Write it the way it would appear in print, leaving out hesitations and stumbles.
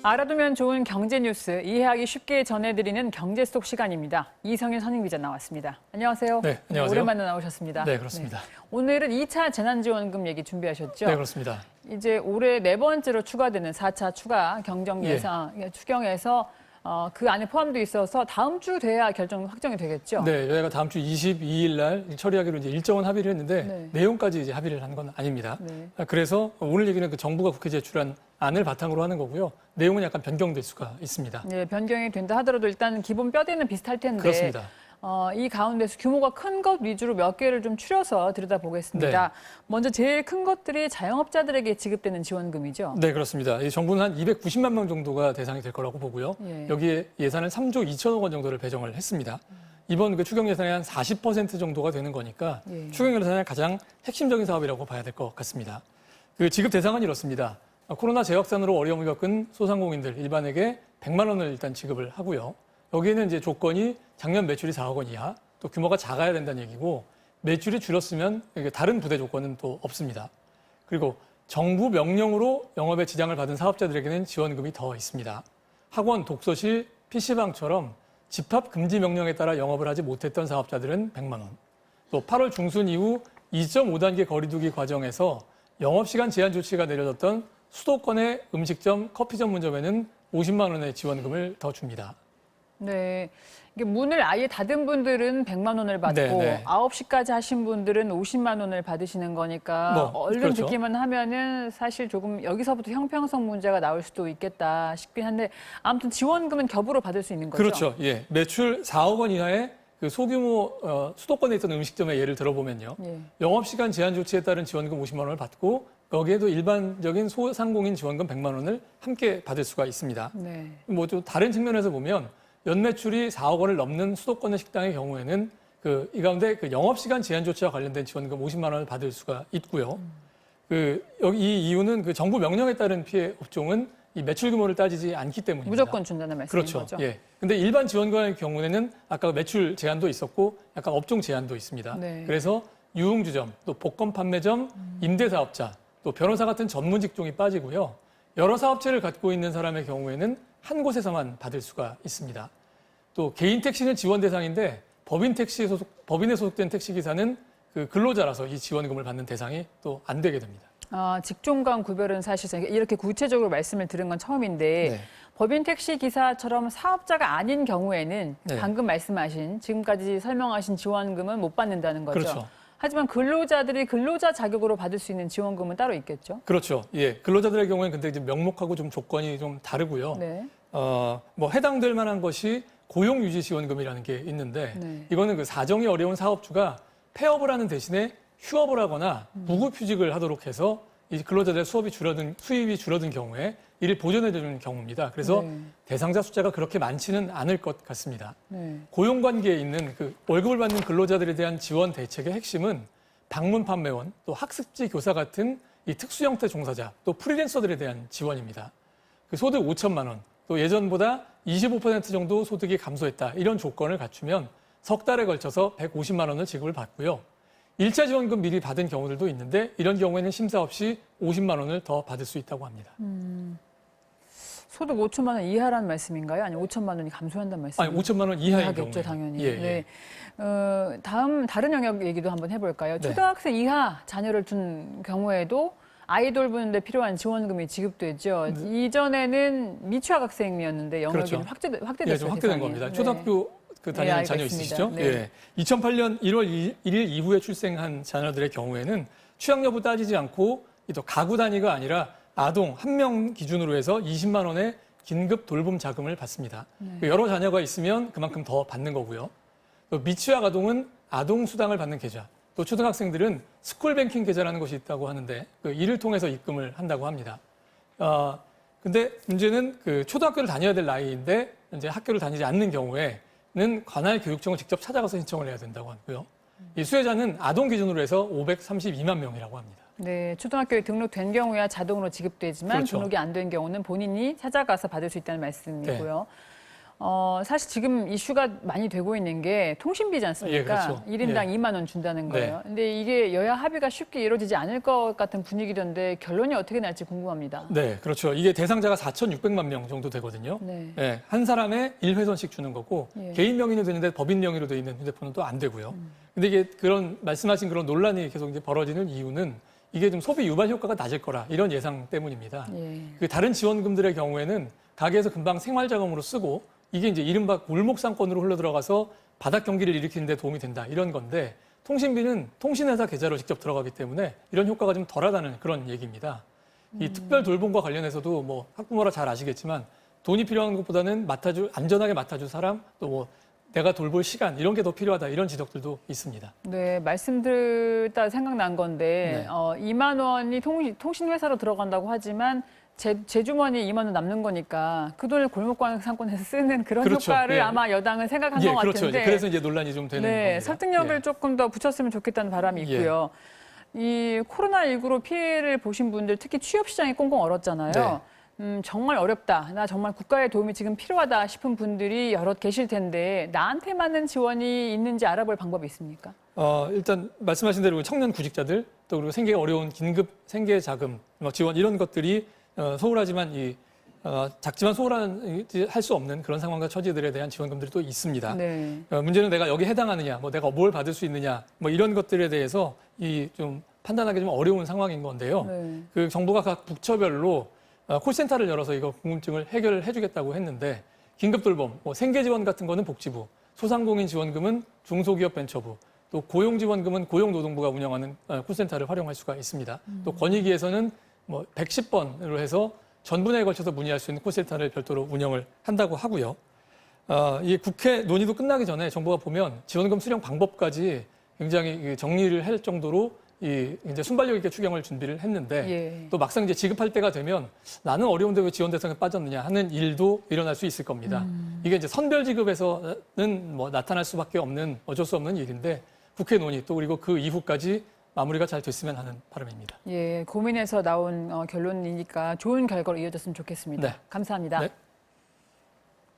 알아두면 좋은 경제 뉴스, 이해하기 쉽게 전해드리는 경제 속 시간입니다. 이성윤 선임기자 나왔습니다. 안녕하세요. 네, 안녕하세요. 오랜만에 나오셨습니다. 네, 그렇습니다. 네. 오늘은 2차 재난지원금 얘기 준비하셨죠? 네, 그렇습니다. 이제 올해 4번째로 추가되는 4차 추가 경정 예산 추경에서 그 안에 포함돼 있어서 다음 주 돼야 결정 확정이 되겠죠? 네, 여야가 다음 주 22일 날 처리하기로 이제 일정은 합의를 했는데 네. 내용까지 이제 합의를 한 건 아닙니다. 네. 그래서 오늘 얘기는 그 정부가 국회에 제출한 안을 바탕으로 하는 거고요. 내용은 약간 변경될 수가 있습니다. 네, 변경이 된다 하더라도 일단 기본 뼈대는 비슷할 텐데. 그렇습니다. 이 가운데서 규모가 큰 것 위주로 몇 개를 좀 추려서 들여다보겠습니다. 네. 먼저 제일 큰 것들이 자영업자들에게 지급되는 지원금이죠. 네, 그렇습니다. 이 정부는 한 290만 명 정도가 대상이 될 거라고 보고요. 예. 여기에 예산을 3조 2천억 원 정도를 배정을 했습니다. 이번 그 추경 예산의 한 40% 정도가 되는 거니까 예. 추경 예산의 가장 핵심적인 사업이라고 봐야 될 것 같습니다. 그 지급 대상은 이렇습니다. 코로나 재확산으로 어려움을 겪은 소상공인들 일반에게 100만 원을 일단 지급을 하고요. 여기에는 이제 조건이 작년 매출이 4억 원 이하, 또 규모가 작아야 된다는 얘기고 매출이 줄었으면 다른 부대 조건은 또 없습니다. 그리고 정부 명령으로 영업에 지장을 받은 사업자들에게는 지원금이 더 있습니다. 학원, 독서실, PC방처럼 집합 금지 명령에 따라 영업을 하지 못했던 사업자들은 100만 원. 또 8월 중순 이후 2.5단계 거리두기 과정에서 영업시간 제한 조치가 내려졌던 수도권의 음식점, 커피 전문점에는 50만 원의 지원금을 더 줍니다. 네. 이게 문을 아예 닫은 분들은 100만 원을 받고 네. 9시까지 하신 분들은 50만 원을 받으시는 거니까 얼른 그렇죠. 듣기만 하면은 사실 조금 여기서부터 형평성 문제가 나올 수도 있겠다 싶긴 한데 아무튼 지원금은 겹으로 받을 수 있는 거죠. 그렇죠. 예. 매출 4억 원 이하의 그 소규모 수도권에 있던 음식점의 예를 들어보면요. 예. 영업시간 제한 조치에 따른 지원금 50만 원을 받고 여기에도 일반적인 소상공인 지원금 100만 원을 함께 받을 수가 있습니다. 네. 뭐 좀 다른 측면에서 보면 연매출이 4억 원을 넘는 수도권의 식당의 경우에는 이 가운데 그 영업시간 제한 조치와 관련된 지원금 50만 원을 받을 수가 있고요. 여기 이 이유는 그 정부 명령에 따른 피해 업종은 이 매출 규모를 따지지 않기 때문입니다. 무조건 준다는 말씀인 그렇죠. 거죠. 예. 근데 일반 지원금의 경우에는 아까 매출 제한도 있었고 약간 업종 제한도 있습니다. 네. 그래서 유흥주점, 또 복권 판매점, 임대사업자, 또 변호사 같은 전문 직종이 빠지고요. 여러 사업체를 갖고 있는 사람의 경우에는 한 곳에서만 받을 수가 있습니다. 또 개인 택시는 지원 대상인데 법인에 소속된 택시기사는 그 근로자라서 이 지원금을 받는 대상이 또 안 되게 됩니다. 직종 간 구별은 사실상 이렇게 구체적으로 말씀을 들은 건 처음인데 네. 법인 택시 기사처럼 사업자가 아닌 경우에는 네. 방금 말씀하신 지금까지 설명하신 지원금은 못 받는다는 거죠. 그렇죠. 하지만 근로자들이 근로자 자격으로 받을 수 있는 지원금은 따로 있겠죠. 그렇죠. 예. 근로자들의 경우에는 근데 이제 명목하고 좀 조건이 좀 다르고요. 네. 뭐 해당될 만한 것이 고용유지지원금이라는 게 있는데 네. 이거는 그 사정이 어려운 사업주가 폐업을 하는 대신에 휴업을 하거나 무급휴직을 하도록 해서 이 근로자들의 수입이 줄어든 경우에 이를 보전해주는 경우입니다. 그래서 네. 대상자 숫자가 그렇게 많지는 않을 것 같습니다. 네. 고용관계에 있는 그 월급을 받는 근로자들에 대한 지원 대책의 핵심은 방문 판매원, 또 학습지 교사 같은 이 특수 형태 종사자, 또 프리랜서들에 대한 지원입니다. 그 소득 5천만 원, 또 예전보다 25% 정도 소득이 감소했다. 이런 조건을 갖추면 석 달에 걸쳐서 150만 원을 지급을 받고요. 1차 지원금 미리 받은 경우들도 있는데 이런 경우에는 심사 없이 50만 원을 더 받을 수 있다고 합니다. 소득 5천만 원 이하라는 말씀인가요? 아니면 5천만 원이 감소한다는 말씀인가요? 아니, 5천만 원 이하의 하겠죠, 경우에. 당연히. 예, 네. 다른 영역 얘기도 한번 해볼까요? 네. 초등학생 이하 자녀를 둔 경우에도 아이돌 보는데 필요한 지원금이 지급되죠. 이전에는 미취학 학생이었는데 영역이 그렇죠. 확대됐어요. 예, 좀 확대된 겁니다. 네. 초등학교 다니는 네, 자녀 알겠습니다. 있으시죠? 네. 예. 2008년 1월 1일 이후에 출생한 자녀들의 경우에는 취학 여부 따지지 않고 또 가구 단위가 아니라 아동 한 명 기준으로 해서 20만 원의 긴급 돌봄 자금을 받습니다. 여러 자녀가 있으면 그만큼 더 받는 거고요. 또 미취학 아동은 아동 수당을 받는 계좌, 또 초등학생들은 스쿨뱅킹 계좌라는 것이 있다고 하는데 이를 통해서 입금을 한다고 합니다. 근데 문제는 그 초등학교를 다녀야 될 나이인데 이제 학교를 다니지 않는 경우에는 관할 교육청을 직접 찾아가서 신청을 해야 된다고 하고요. 이 수혜자는 아동 기준으로 해서 532만 명이라고 합니다. 네, 초등학교에 등록된 경우야 자동으로 지급되지만 그렇죠. 등록이 안 된 경우는 본인이 찾아가서 받을 수 있다는 말씀이고요. 사실 지금 이슈가 많이 되고 있는 게 통신비지 않습니까? 예, 그렇죠. 1인당 예. 2만 원 준다는 거예요. 네. 근데 이게 여야 합의가 쉽게 이루어지지 않을 것 같은 분위기던데 결론이 어떻게 날지 궁금합니다. 네, 그렇죠. 이게 대상자가 4,600만 명 정도 되거든요. 네. 예, 한 사람에 1회선씩 주는 거고 예. 개인 명의는 되는데 법인 명의로 돼 있는 휴대폰은 또 안 되고요. 근데 이게 그런 말씀하신 그런 논란이 계속 이제 벌어지는 이유는 이게 좀 소비 유발 효과가 낮을 거라 이런 예상 때문입니다. 예. 그 다른 지원금들의 경우에는 가게에서 금방 생활자금으로 쓰고 이게 이제 이른바 골목 상권으로 흘러 들어가서 바닥 경기를 일으키는 데 도움이 된다 이런 건데 통신비는 통신회사 계좌로 직접 들어가기 때문에 이런 효과가 좀 덜하다는 그런 얘기입니다. 이 특별 돌봄과 관련해서도 뭐 학부모라 잘 아시겠지만 돈이 필요한 것보다는 안전하게 맡아줄 사람 또 뭐 내가 돌볼 시간 이런 게 더 필요하다 이런 지적들도 있습니다. 네, 말씀 듣다 생각난 건데 네. 2만 원이 통신회사로 들어간다고 하지만 제 주머니에 2만 원 남는 거니까 그 돈을 골목상권에서 쓰는 그런 그렇죠. 효과를 예. 아마 여당은 생각한 예, 것 그렇죠. 같은데 그래서 이제 논란이 좀 되는 네, 겁니다. 설득력을 예. 조금 더 붙였으면 좋겠다는 바람이 있고요. 이 코로나19로 피해를 보신 분들 특히 취업 시장이 꽁꽁 얼었잖아요. 네. 정말 어렵다. 나 정말 국가의 도움이 지금 필요하다 싶은 분들이 여럿 계실 텐데 나한테 맞는 지원이 있는지 알아볼 방법이 있습니까? 일단 말씀하신 대로 청년 구직자들 또 그리고 생계가 어려운 긴급 생계 자금 지원 이런 것들이 소홀하지만 작지만 소홀한 할 수 없는 그런 상황과 처지들에 대한 지원금들이 또 있습니다. 네. 문제는 내가 여기 해당하느냐, 뭐 내가 뭘 받을 수 있느냐, 뭐 이런 것들에 대해서 좀 판단하기 좀 어려운 상황인 건데요. 네. 그 정부가 각 부처별로 콜센터를 열어서 이거 궁금증을 해결을 해주겠다고 했는데 긴급 돌봄, 뭐 생계 지원 같은 거는 복지부, 소상공인 지원금은 중소기업 벤처부, 또 고용지원금은 고용노동부가 운영하는 콜센터를 활용할 수가 있습니다. 또 권익위에서는 뭐 110번으로 해서 전 분야에 걸쳐서 문의할 수 있는 콜센터를 별도로 운영을 한다고 하고요. 이 국회 논의도 끝나기 전에 정부가 보면 지원금 수령 방법까지 굉장히 정리를 할 정도로 이제 순발력 있게 추경을 준비를 했는데 예. 또 막상 이제 지급할 때가 되면 나는 어려운데 왜 지원 대상에 빠졌느냐 하는 일도 일어날 수 있을 겁니다. 이게 이제 선별 지급에서는 뭐 나타날 수밖에 없는 어쩔 수 없는 일인데 국회 논의 또 그리고 그 이후까지 마무리가 잘 됐으면 하는 바람입니다. 예, 고민해서 나온 결론이니까 좋은 결과로 이어졌으면 좋겠습니다. 네. 감사합니다. 네.